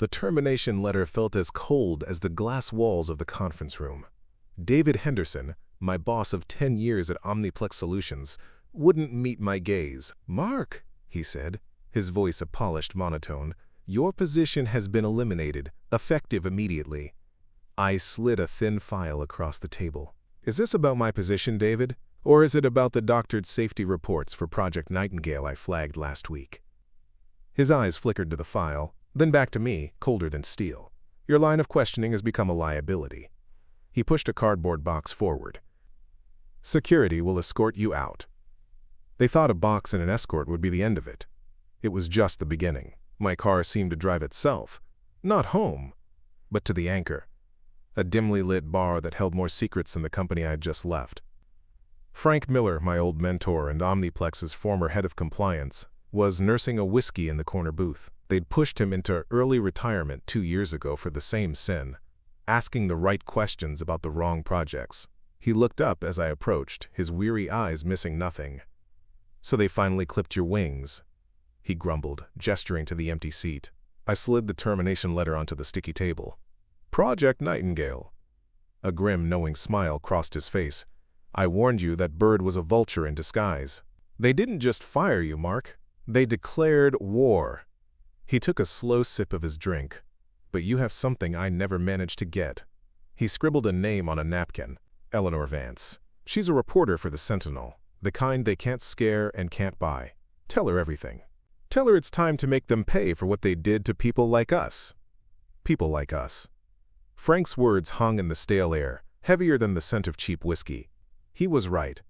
The termination letter felt as cold as the glass walls of the conference room. David Henderson, my boss of 10 years at Omniplex Solutions, wouldn't meet my gaze. "Mark," he said, his voice a polished monotone, "your position has been eliminated, effective immediately." I slid a thin file across the table. "Is this about my position, David? Or is it about the doctored safety reports for Project Nightingale I flagged last week?" His eyes flickered to the file, then back to me, colder than steel. "Your line of questioning has become a liability." He pushed a cardboard box forward. "Security will escort you out." They thought a box and an escort would be the end of it. It was just the beginning. My car seemed to drive itself, not home, but to the Anchor, a dimly lit bar that held more secrets than the company I had just left. Frank Miller, my old mentor and Omniplex's former head of compliance, was nursing a whiskey in the corner booth. They'd pushed him into early retirement 2 years ago for the same sin, asking the right questions about the wrong projects. He looked up as I approached, his weary eyes missing nothing. "So they finally clipped your wings," he grumbled, gesturing to the empty seat. I slid the termination letter onto the sticky table. "Project Nightingale." A grim, knowing smile crossed his face. "I warned you that bird was a vulture in disguise. They didn't just fire you, Mark. They declared war." He took a slow sip of his drink. "But you have something I never managed to get." He scribbled a name on a napkin. "Eleanor Vance. She's a reporter for the Sentinel, the kind they can't scare and can't buy. Tell her everything. Tell her it's time to make them pay for what they did to people like us." People like us. Frank's words hung in the stale air, heavier than the scent of cheap whiskey. He was right.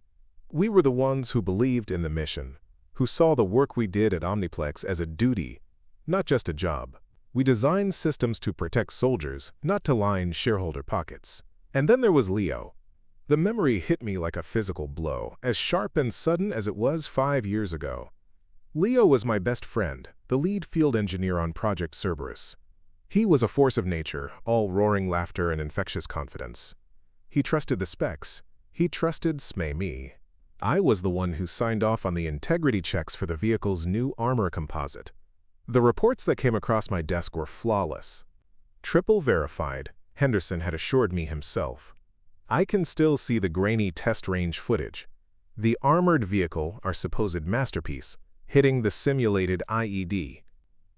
We were the ones who believed in the mission, who saw the work we did at Omniplex as a duty, not just a job. We designed systems to protect soldiers, not to line shareholder pockets. And then there was Leo. The memory hit me like a physical blow, as sharp and sudden as it was 5 years ago. Leo was my best friend, the lead field engineer on Project Cerberus. He was a force of nature, all roaring laughter and infectious confidence. He trusted the specs. He trusted me. I was the one who signed off on the integrity checks for the vehicle's new armor composite. The reports that came across my desk were flawless. Triple verified, Henderson had assured me himself. I can still see the grainy test range footage. The armored vehicle, our supposed masterpiece, hitting the simulated IED.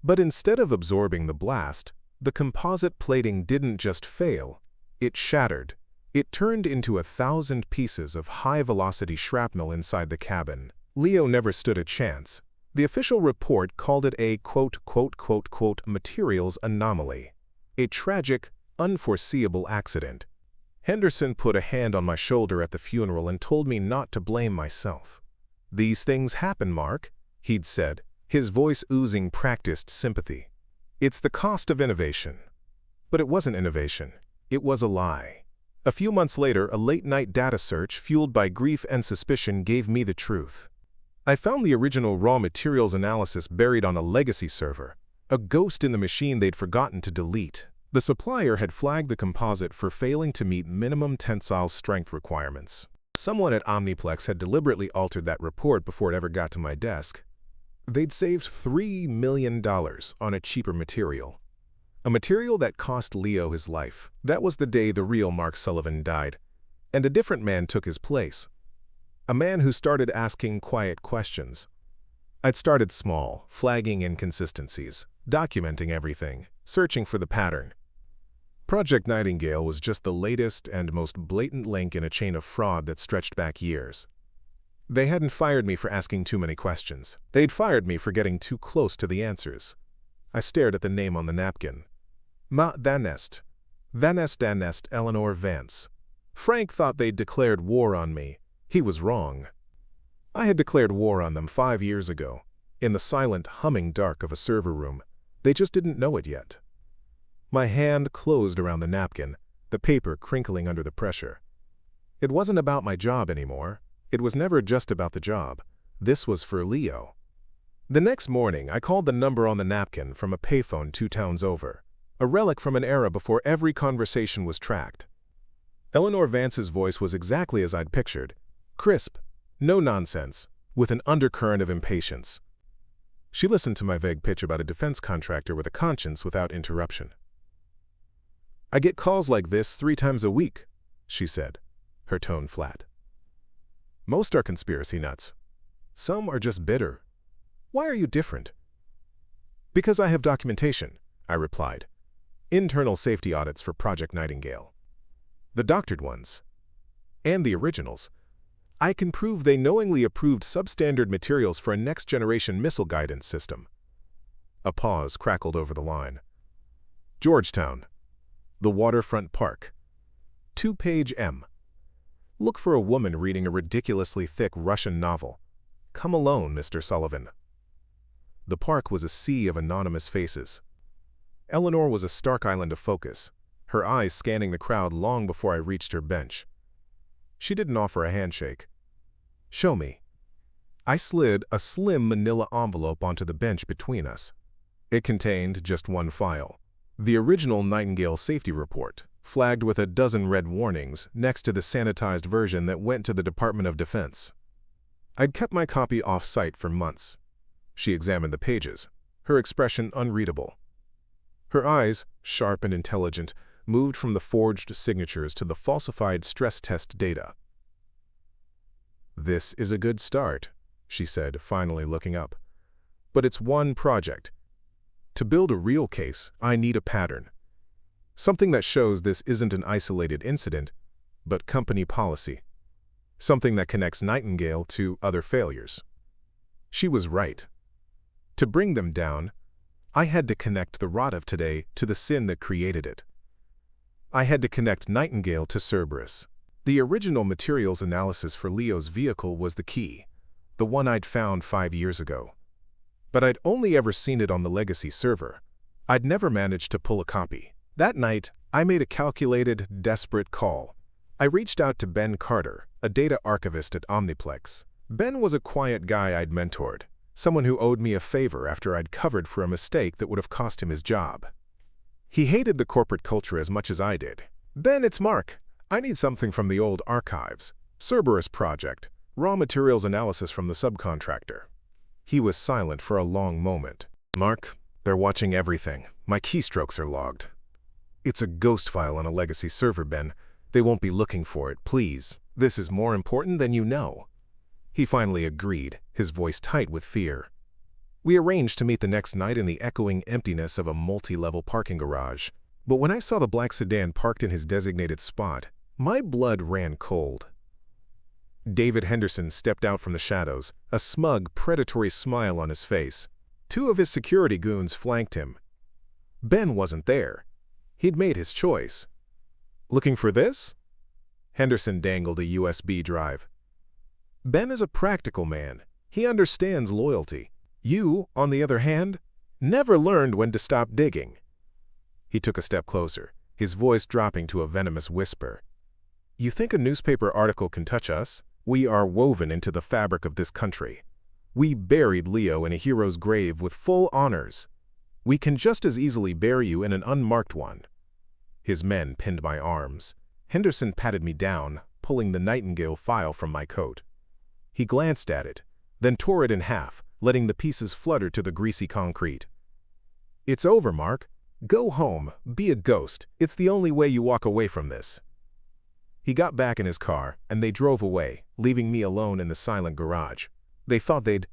But instead of absorbing the blast, the composite plating didn't just fail, it shattered. It turned into 1,000 pieces of high-velocity shrapnel inside the cabin. Leo never stood a chance. The official report called it a materials anomaly. A tragic, unforeseeable accident. Henderson put a hand on my shoulder at the funeral and told me not to blame myself. "These things happen, Mark," he'd said, his voice oozing practiced sympathy. "It's the cost of innovation." But it wasn't innovation. It was a lie. A few months later, a late-night data search fueled by grief and suspicion gave me the truth. I found the original raw materials analysis buried on a legacy server, a ghost in the machine they'd forgotten to delete. The supplier had flagged the composite for failing to meet minimum tensile strength requirements. Someone at Omniplex had deliberately altered that report before it ever got to my desk. They'd saved $3 million on a cheaper material. A material that cost Leo his life. That was the day the real Mark Sullivan died. And a different man took his place. A man who started asking quiet questions. I'd started small, flagging inconsistencies, documenting everything, searching for the pattern. Project Nightingale was just the latest and most blatant link in a chain of fraud that stretched back years. They hadn't fired me for asking too many questions. They'd fired me for getting too close to the answers. I stared at the name on the napkin. Danest Eleanor Vance. Frank thought they'd declared war on me. He was wrong. I had declared war on them 5 years ago, in the silent, humming dark of a server room. They just didn't know it yet. My hand closed around the napkin, the paper crinkling under the pressure. It wasn't about my job anymore. It was never just about the job. This was for Leo. The next morning, I called the number on the napkin from a payphone 2 towns over, a relic from an era before every conversation was tracked. Eleanor Vance's voice was exactly as I'd pictured, crisp, no nonsense, with an undercurrent of impatience. She listened to my vague pitch about a defense contractor with a conscience without interruption. "I get calls like this 3 times a week," she said, her tone flat. "Most are conspiracy nuts. Some are just bitter. Why are you different?" "Because I have documentation," I replied. "Internal safety audits for Project Nightingale. The doctored ones. And the originals. I can prove they knowingly approved substandard materials for a next-generation missile guidance system." A pause crackled over the line. "Georgetown. The Waterfront Park. 2-page M. Look for a woman reading a ridiculously thick Russian novel. Come alone, Mr. Sullivan." The park was a sea of anonymous faces. Eleanor was a stark island of focus, her eyes scanning the crowd long before I reached her bench. She didn't offer a handshake. "Show me." I slid a slim manila envelope onto the bench between us. It contained just one file, the original Nightingale safety report, flagged with a dozen red warnings next to the sanitized version that went to the Department of Defense. I'd kept my copy off-site for months. She examined the pages, her expression unreadable. Her eyes, sharp and intelligent, moved from the forged signatures to the falsified stress test data. "This is a good start," she said, finally looking up. "But it's one project. To build a real case, I need a pattern. Something that shows this isn't an isolated incident, but company policy. Something that connects Nightingale to other failures." She was right. To bring them down, I had to connect the rot of today to the sin that created it. I had to connect Nightingale to Cerberus. The original materials analysis for Leo's vehicle was the key, the one I'd found 5 years ago. But I'd only ever seen it on the legacy server. I'd never managed to pull a copy. That night, I made a calculated, desperate call. I reached out to Ben Carter, a data archivist at Omniplex. Ben was a quiet guy I'd mentored, someone who owed me a favor after I'd covered for a mistake that would have cost him his job. He hated the corporate culture as much as I did. "Ben, it's Mark. I need something from the old archives. Cerberus project. Raw materials analysis from the subcontractor." He was silent for a long moment. "Mark, they're watching everything. My keystrokes are logged." "It's a ghost file on a legacy server, Ben. They won't be looking for it, please. This is more important than you know." He finally agreed, his voice tight with fear. We arranged to meet the next night in the echoing emptiness of a multi-level parking garage. But when I saw the black sedan parked in his designated spot, my blood ran cold. David Henderson stepped out from the shadows, a smug, predatory smile on his face. 2 of his security goons flanked him. Ben wasn't there. He'd made his choice. "Looking for this?" Henderson dangled a USB drive. "Ben is a practical man. He understands loyalty. You, on the other hand, never learned when to stop digging." He took a step closer, his voice dropping to a venomous whisper. "You think a newspaper article can touch us? We are woven into the fabric of this country. We buried Leo in a hero's grave with full honors. We can just as easily bury you in an unmarked one." His men pinned my arms. Henderson patted me down, pulling the Nightingale file from my coat. He glanced at it, then tore it in half, letting the pieces flutter to the greasy concrete. "It's over, Mark. Go home, be a ghost. It's the only way you walk away from this." He got back in his car, and they drove away, leaving me alone in the silent garage. They thought they'd...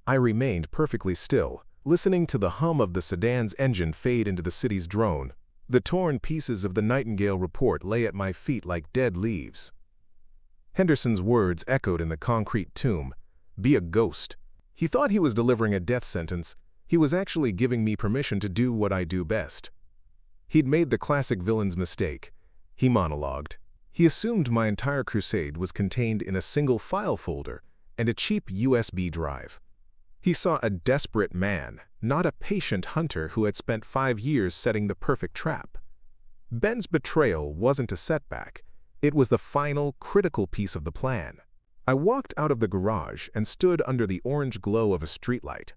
I remained perfectly still, listening to the hum of the sedan's engine fade into the city's drone. The torn pieces of the Nightingale report lay at my feet like dead leaves. Henderson's words echoed in the concrete tomb. Be a ghost. He thought he was delivering a death sentence. He was actually giving me permission to do what I do best. He'd made the classic villain's mistake. He monologued. He assumed my entire crusade was contained in a single file folder and a cheap USB drive. He saw a desperate man, not a patient hunter who had spent 5 years setting the perfect trap. Ben's betrayal wasn't a setback. It was the final, critical piece of the plan. I walked out of the garage and stood under the orange glow of a streetlight.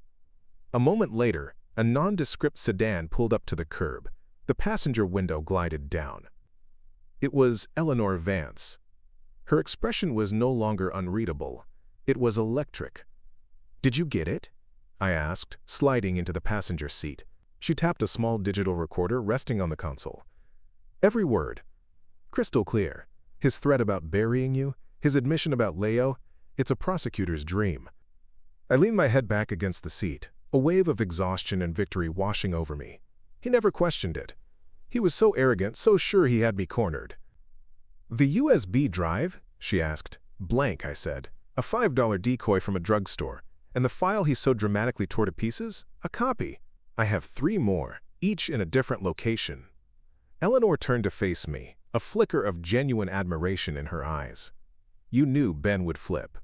A moment later, a nondescript sedan pulled up to the curb. The passenger window glided down. It was Eleanor Vance. Her expression was no longer unreadable. It was electric. "Did you get it?" I asked, sliding into the passenger seat. She tapped a small digital recorder resting on the console. Every word. Crystal clear. His threat about burying you, his admission about Leo, it's a prosecutor's dream. I leaned my head back against the seat, a wave of exhaustion and victory washing over me. He never questioned it. He was so arrogant, so sure he had me cornered. The USB drive? She asked. Blank, I said. A $5 decoy from a drugstore. And the file he so dramatically tore to pieces? A copy. I have 3 more, each in a different location. Eleanor turned to face me, a flicker of genuine admiration in her eyes. You knew Ben would flip.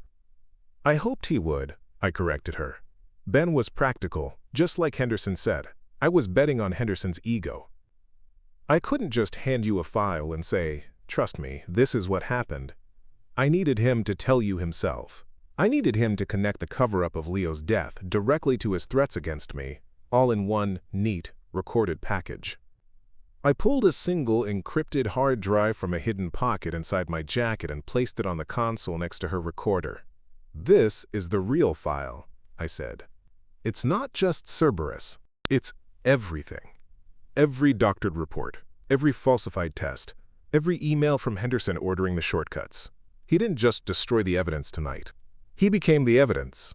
I hoped he would, I corrected her. Ben was practical, just like Henderson said. I was betting on Henderson's ego. I couldn't just hand you a file and say, trust me, this is what happened. I needed him to tell you himself. I needed him to connect the cover-up of Leo's death directly to his threats against me, all in one neat, recorded package. I pulled a single encrypted hard drive from a hidden pocket inside my jacket and placed it on the console next to her recorder. This is the real file, I said. It's not just Cerberus. It's everything. Every doctored report, every falsified test, every email from Henderson ordering the shortcuts. He didn't just destroy the evidence tonight. He became the evidence.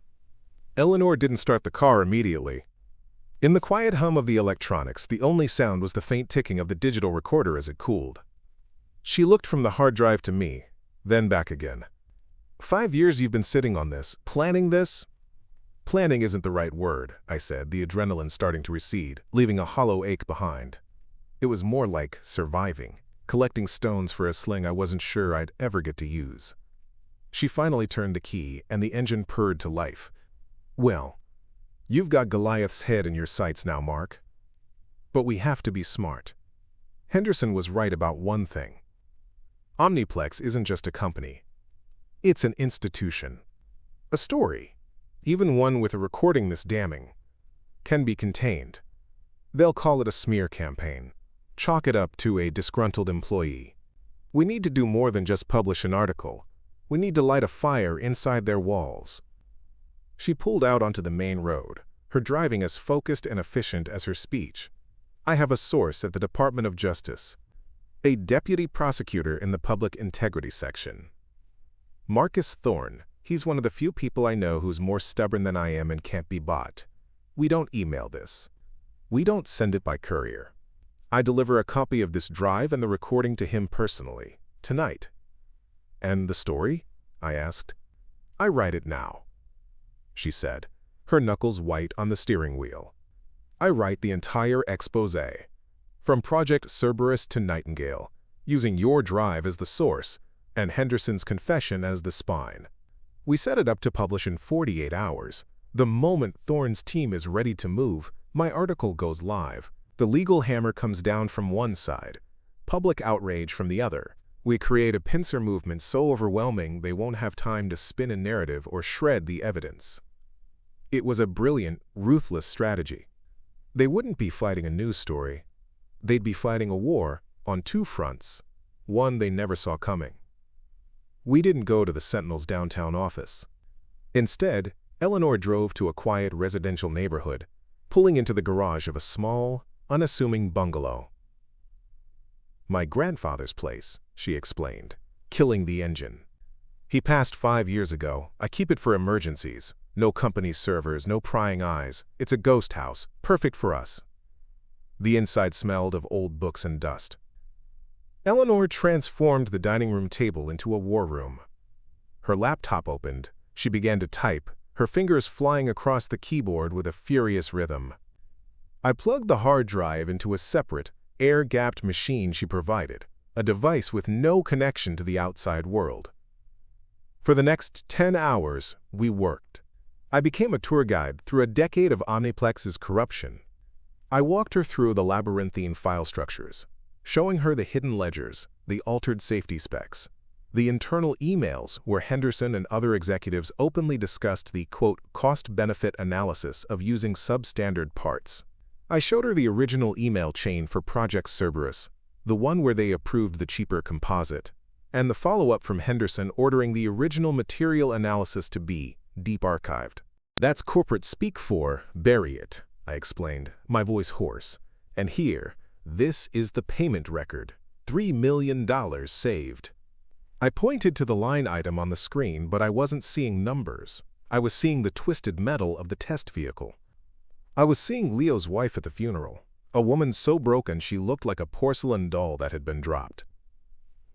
Eleanor didn't start the car immediately. In the quiet hum of the electronics, the only sound was the faint ticking of the digital recorder as it cooled. She looked from the hard drive to me, then back again. 5 years you've been sitting on this, planning this? Planning isn't the right word, I said, the adrenaline starting to recede, leaving a hollow ache behind. It was more like surviving, collecting stones for a sling I wasn't sure I'd ever get to use. She finally turned the key, and the engine purred to life. Well, you've got Goliath's head in your sights now, Mark. But we have to be smart. Henderson was right about one thing. Omniplex isn't just a company. It's an institution. A story, even one with a recording this damning, can be contained. They'll call it a smear campaign. Chalk it up to a disgruntled employee. We need to do more than just publish an article. We need to light a fire inside their walls. She pulled out onto the main road, her driving as focused and efficient as her speech. I have a source at the Department of Justice, a deputy prosecutor in the Public Integrity section. Marcus Thorne, he's one of the few people I know who's more stubborn than I am and can't be bought. We don't email this. We don't send it by courier. I deliver a copy of this drive and the recording to him personally, tonight. And the story? I asked. I write it now, she said, her knuckles white on the steering wheel. I write the entire exposé, from Project Cerberus to Nightingale, using your drive as the source and Henderson's confession as the spine. We set it up to publish in 48 hours. The moment Thorne's team is ready to move, my article goes live. The legal hammer comes down from one side, public outrage from the other. We create a pincer movement so overwhelming they won't have time to spin a narrative or shred the evidence. It was a brilliant, ruthless strategy. They wouldn't be fighting a news story. They'd be fighting a war on 2 fronts, one they never saw coming. We didn't go to the Sentinel's downtown office. Instead, Eleanor drove to a quiet residential neighborhood, pulling into the garage of a small, unassuming bungalow. My grandfather's place, she explained, killing the engine. He passed 5 years ago. I keep it for emergencies. No company servers, no prying eyes. It's a ghost house, perfect for us. The inside smelled of old books and dust. Eleanor transformed the dining room table into a war room. Her laptop opened. She began to type, her fingers flying across the keyboard with a furious rhythm. I plugged the hard drive into a separate, air-gapped machine she provided, a device with no connection to the outside world. For the next 10 hours, we worked. I became a tour guide through a decade of Omniplex's corruption. I walked her through the labyrinthine file structures, showing her the hidden ledgers, the altered safety specs, the internal emails where Henderson and other executives openly discussed the, quote, cost-benefit analysis of using substandard parts. I showed her the original email chain for Project Cerberus, the one where they approved the cheaper composite, and the follow-up from Henderson ordering the original material analysis to be deep archived. That's corporate speak for bury it, I explained, my voice hoarse. And here, this is the payment record. $3 million saved. I pointed to the line item on the screen, but I wasn't seeing numbers. I was seeing the twisted metal of the test vehicle. I was seeing Leo's wife at the funeral, a woman so broken she looked like a porcelain doll that had been dropped.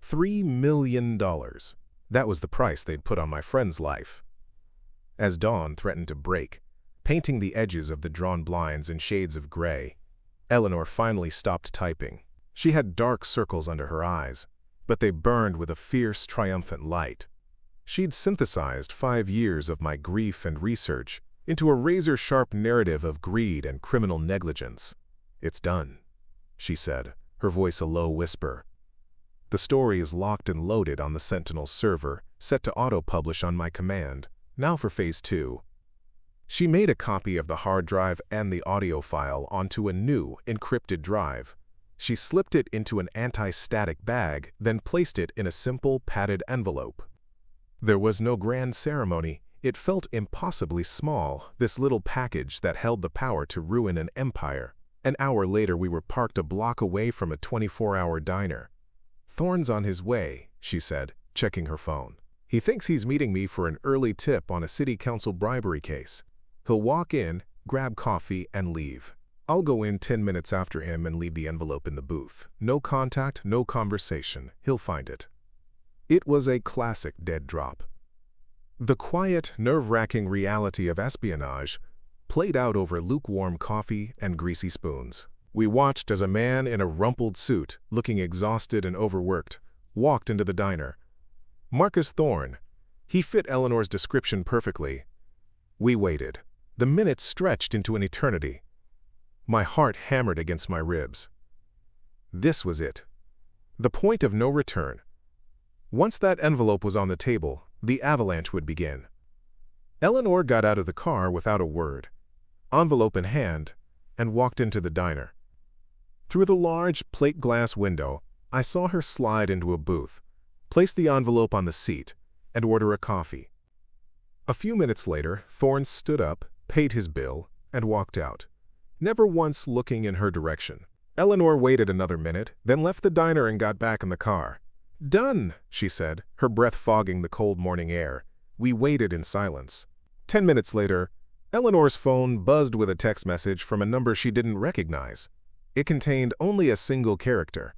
$3 million. That was the price they'd put on my friend's life. As dawn threatened to break, painting the edges of the drawn blinds in shades of gray, Eleanor finally stopped typing. She had dark circles under her eyes, but they burned with a fierce, triumphant light. She'd synthesized 5 years of my grief and research into a razor-sharp narrative of greed and criminal negligence. "It's done," she said, her voice a low whisper. "The story is locked and loaded on the Sentinel server, set to auto-publish on my command. Now for Phase 2. She made a copy of the hard drive and the audio file onto a new, encrypted drive. She slipped it into an anti-static bag, then placed it in a simple, padded envelope. There was no grand ceremony. It felt impossibly small, this little package that held the power to ruin an empire. An hour later, we were parked a block away from a 24-hour diner. "Thorne's on his way," she said, checking her phone. "He thinks he's meeting me for an early tip on a city council bribery case. He'll walk in, grab coffee, and leave. I'll go in 10 minutes after him and leave the envelope in the booth. No contact, no conversation. He'll find it." It was a classic dead drop. The quiet, nerve-wracking reality of espionage played out over lukewarm coffee and greasy spoons. We watched as a man in a rumpled suit, looking exhausted and overworked, walked into the diner. Marcus Thorne. He fit Eleanor's description perfectly. We waited. The minutes stretched into an eternity. My heart hammered against my ribs. This was it. The point of no return. Once that envelope was on the table, the avalanche would begin. Eleanor got out of the car without a word, envelope in hand, and walked into the diner. Through the large plate glass window, I saw her slide into a booth, place the envelope on the seat, and order a coffee. A few minutes later, Thorne stood up, paid his bill, and walked out, never once looking in her direction. Eleanor waited another minute, then left the diner and got back in the car. "Done," she said, her breath fogging the cold morning air. We waited in silence. 10 minutes later, Eleanor's phone buzzed with a text message from a number she didn't recognize. It contained only a single character,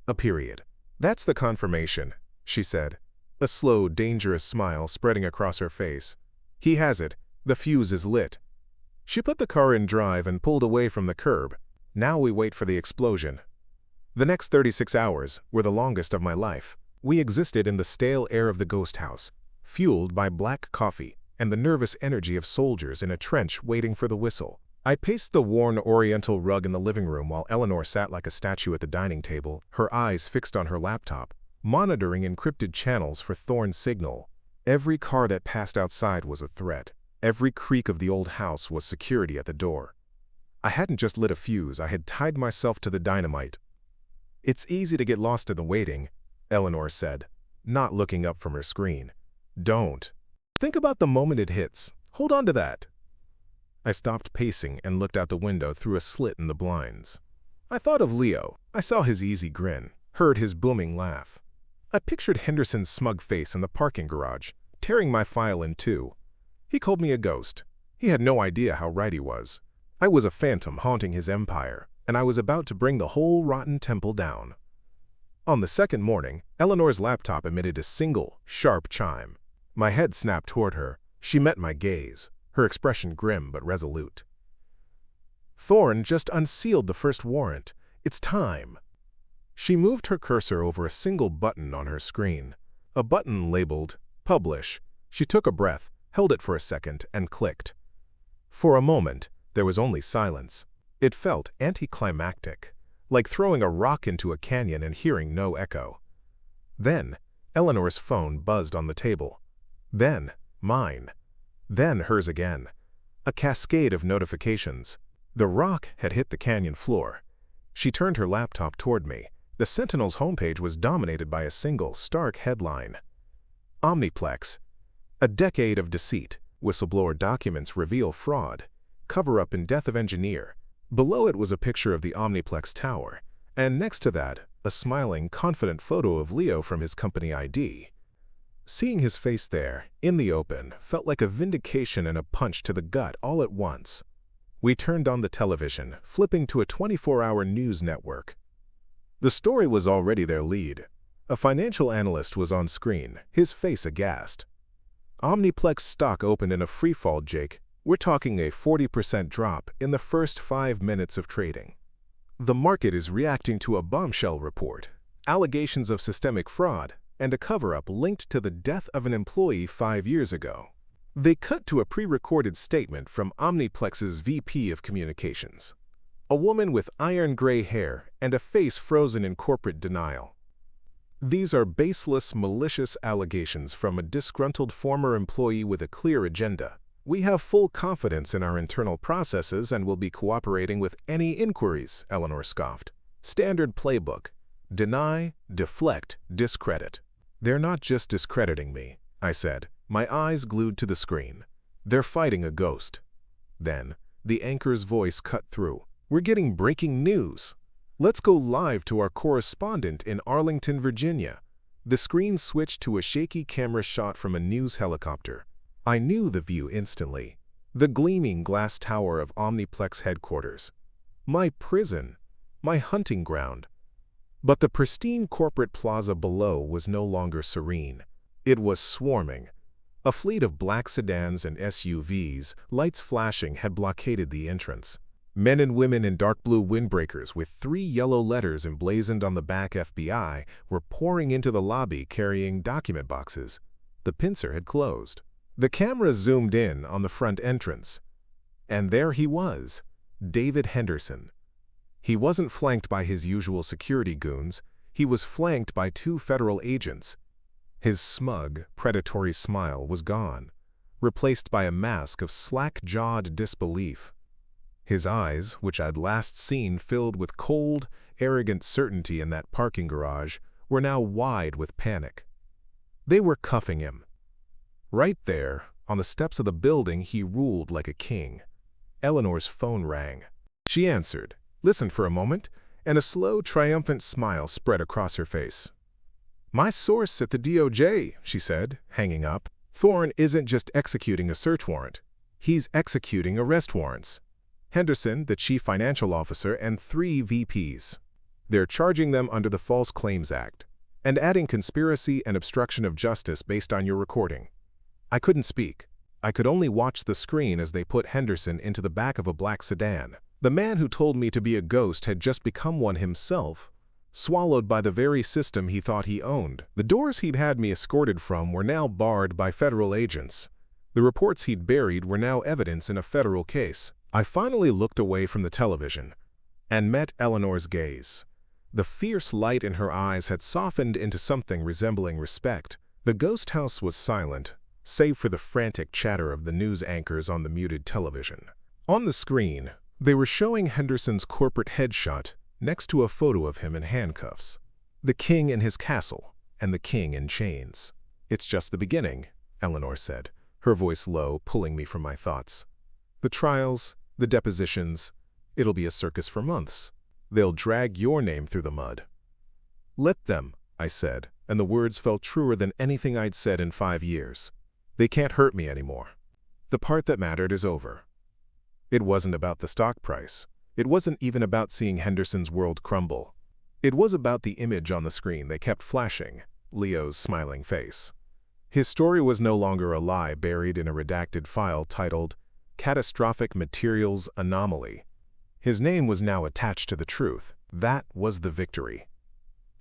a period. "That's the confirmation," she said, a slow, dangerous smile spreading across her face. "He has it. The fuse is lit." She put the car in drive and pulled away from the curb. Now we wait for the explosion. The next 36 hours were the longest of my life. We existed in the stale air of the ghost house, fueled by black coffee and the nervous energy of soldiers in a trench waiting for the whistle. I paced the worn oriental rug in the living room while Eleanor sat like a statue at the dining table, her eyes fixed on her laptop, monitoring encrypted channels for Thorne's signal. Every car that passed outside was a threat. Every creak of the old house was security at the door. I hadn't just lit a fuse, I had tied myself to the dynamite. "It's easy to get lost in the waiting," Eleanor said, not looking up from her screen. "Don't. Think about the moment it hits. Hold on to that." I stopped pacing and looked out the window through a slit in the blinds. I thought of Leo. I saw his easy grin, heard his booming laugh. I pictured Henderson's smug face in the parking garage, tearing my file in two. He called me a ghost. He had no idea how right he was. I was a phantom haunting his empire, and I was about to bring the whole rotten temple down. On the second morning, Eleanor's laptop emitted a single, sharp chime. My head snapped toward her. She met my gaze, her expression grim but resolute. "Thorne just unsealed the first warrant. It's time." She moved her cursor over a single button on her screen, a button labeled Publish. She took a breath, held it for a second, and clicked. For a moment, there was only silence. It felt anticlimactic, like throwing a rock into a canyon and hearing no echo. Then, Eleanor's phone buzzed on the table. Then, mine. Then hers again. A cascade of notifications. The rock had hit the canyon floor. She turned her laptop toward me. The Sentinel's homepage was dominated by a single, stark headline. Omniplex. A decade of deceit. Whistleblower documents reveal fraud. Cover-up in death of engineer. Below it was a picture of the Omniplex tower, and next to that, a smiling, confident photo of Leo from his company ID. Seeing his face there, in the open, felt like a vindication and a punch to the gut all at once. We turned on the television, flipping to a 24-hour news network. The story was already their lead. A financial analyst was on screen, his face aghast. Omniplex stock opened in a freefall, Jake. We're talking a 40% drop in the first 5 minutes of trading. The market is reacting to a bombshell report, allegations of systemic fraud, and a cover-up linked to the death of an employee 5 years ago. They cut to a pre-recorded statement from Omniplex's VP of Communications, a woman with iron gray hair and a face frozen in corporate denial. These are baseless, malicious allegations from a disgruntled former employee with a clear agenda. We have full confidence in our internal processes and will be cooperating with any inquiries, Eleanor scoffed. Standard playbook. Deny, deflect, discredit. They're not just discrediting me, I said, my eyes glued to the screen. They're fighting a ghost. Then, the anchor's voice cut through. We're getting breaking news. Let's go live to our correspondent in Arlington, Virginia. The screen switched to a shaky camera shot from a news helicopter. I knew the view instantly. The gleaming glass tower of Omniplex headquarters. My prison. My hunting ground. But the pristine corporate plaza below was no longer serene. It was swarming. A fleet of black sedans and SUVs, lights flashing, had blockaded the entrance. Men and women in dark blue windbreakers with 3 yellow letters emblazoned on the back FBI were pouring into the lobby carrying document boxes. The pincer had closed. The camera zoomed in on the front entrance. And there he was, David Henderson. He wasn't flanked by his usual security goons. He was flanked by 2 federal agents. His smug, predatory smile was gone, replaced by a mask of slack-jawed disbelief. His eyes, which I'd last seen filled with cold, arrogant certainty in that parking garage, were now wide with panic. They were cuffing him. Right there, on the steps of the building, he ruled like a king. Eleanor's phone rang. She answered, listened for a moment, and a slow, triumphant smile spread across her face. "My source at the DOJ," she said, hanging up. "Thorne isn't just executing a search warrant. He's executing arrest warrants. Henderson, the chief financial officer, and 3 VPs. They're charging them under the False Claims Act and adding conspiracy and obstruction of justice based on your recording." I couldn't speak. I could only watch the screen as they put Henderson into the back of a black sedan. The man who told me to be a ghost had just become one himself, swallowed by the very system he thought he owned. The doors he'd had me escorted from were now barred by federal agents. The reports he'd buried were now evidence in a federal case. I finally looked away from the television and met Eleanor's gaze. The fierce light in her eyes had softened into something resembling respect. The ghost house was silent, save for the frantic chatter of the news anchors on the muted television. On the screen, they were showing Henderson's corporate headshot next to a photo of him in handcuffs. The king in his castle, and the king in chains. "It's just the beginning," Eleanor said, her voice low, pulling me from my thoughts. "The trials, the depositions, it'll be a circus for months. They'll drag your name through the mud." "Let them," I said, and the words felt truer than anything I'd said in 5 years. "They can't hurt me anymore. The part that mattered is over." It wasn't about the stock price. It wasn't even about seeing Henderson's world crumble. It was about the image on the screen they kept flashing, Leo's smiling face. His story was no longer a lie buried in a redacted file titled Catastrophic Materials Anomaly. His name was now attached to the truth. That was the victory.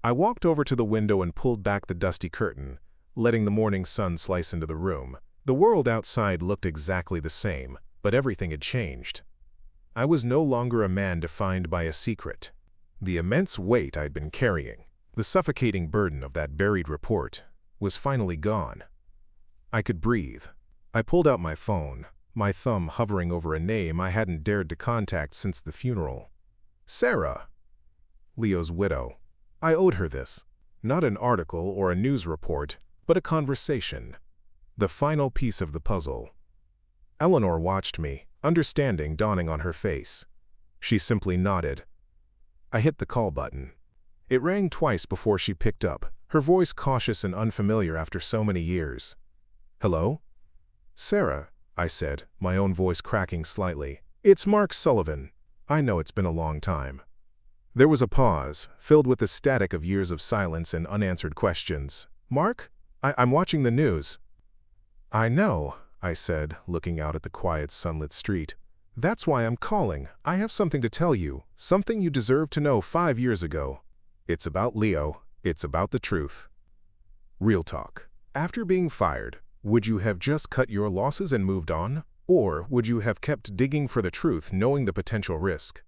I walked over to the window and pulled back the dusty curtain, letting the morning sun slice into the room. The world outside looked exactly the same, but everything had changed. I was no longer a man defined by a secret. The immense weight I'd been carrying, the suffocating burden of that buried report, was finally gone. I could breathe. I pulled out my phone, my thumb hovering over a name I hadn't dared to contact since the funeral. Sarah, Leo's widow. I owed her this. Not an article or a news report, but a conversation. The final piece of the puzzle. Eleanor watched me, understanding dawning on her face. She simply nodded. I hit the call button. It rang twice before she picked up, her voice cautious and unfamiliar after so many years. "Hello?" "Sarah," I said, my own voice cracking slightly. "It's Mark Sullivan. I know it's been a long time." There was a pause, filled with the static of years of silence and unanswered questions. "Mark? I'm watching the news." "I know," I said, looking out at the quiet, sunlit street. "That's why I'm calling. I have something to tell you, something you deserved to know 5 years ago. It's about Leo. It's about the truth." Real talk. After being fired, would you have just cut your losses and moved on? Or would you have kept digging for the truth knowing the potential risk?